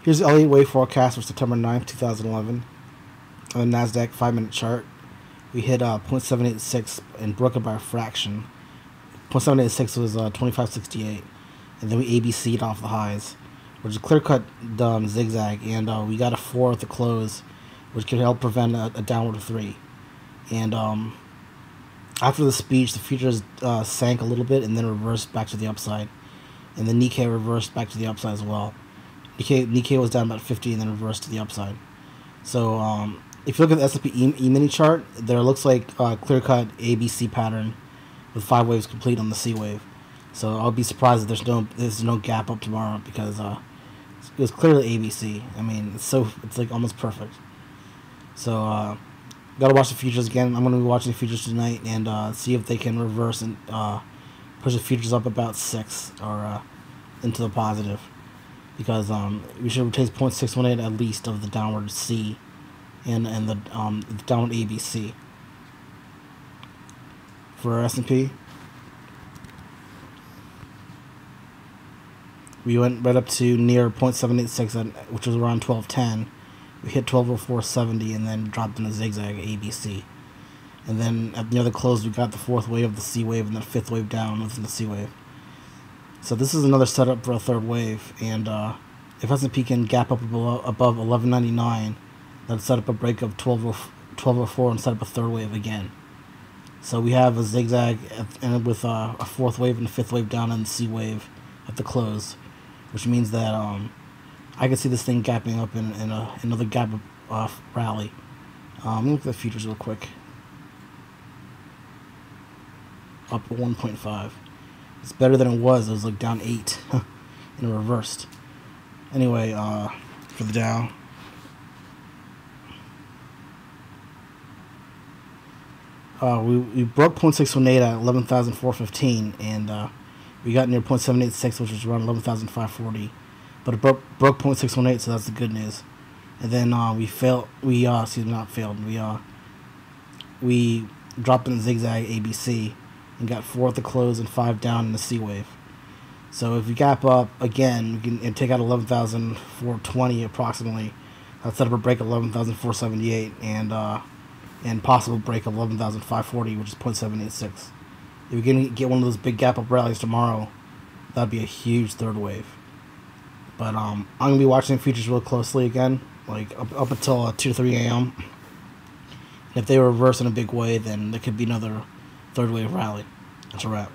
Here's the Elliott wave forecast for September 9th, 2011. On the NASDAQ 5-minute chart, we hit 0.786 and broke it by a fraction. 0.786 was 2568, and then we ABC'd off the highs, which is a clear-cut zigzag, and we got a 4 at the close, which could help prevent a downward of 3. And after the speech, the futures sank a little bit and then reversed back to the upside, and the Nikkei reversed back to the upside as well. Nikkei was down about 50 and then reversed to the upside. So if you look at the S&P E-mini chart, there looks like a clear-cut ABC pattern with 5 waves complete on the C wave. So I'll be surprised if there's no gap up tomorrow, because it was clearly ABC. I mean, it's like almost perfect. So gotta watch the futures again. I'm gonna be watching the futures tonight and see if they can reverse and push the futures up about 6 or into the positive, because we should taste 0.618 at least of the downward C and the downward ABC for S&P. We went right up to near 0.786, which was around 1210. We hit 1204.70 and then dropped in a zigzag ABC. And then at the other close, we got the 4th wave of the C wave and the 5th wave down within the C wave. So this is another setup for a 3rd wave, and if S&P can gap up above 1199, that'll set up a break of 1204 and set up a 3rd wave again. So we have a zigzag and with a 4th wave and a 5th wave down in the C wave at the close, which means that I can see this thing gapping up in another gap rally. Let me look at the futures real quick. Up 1.5. It's better than it was. It was like down 8 and it reversed. Anyway, for the Dow, we broke 0.618 at 11,415, and we got near 0.786, which was around 11,540. But it broke 0.618, so that's the good news. And then we dropped in the zigzag ABC and got 4 at the close and 5 down in the C wave. So if we gap up again, we can take out 11,420 approximately. That'll set up a break of 11,478 and possible break of 11,540, which is 0.786. If we can get one of those big gap up rallies tomorrow, that'd be a huge 3rd wave. But I'm gonna be watching the futures real closely again, like up until 2 to 3 a.m. And if they reverse in a big way, then there could be another 3rd wave rally. That's a wrap.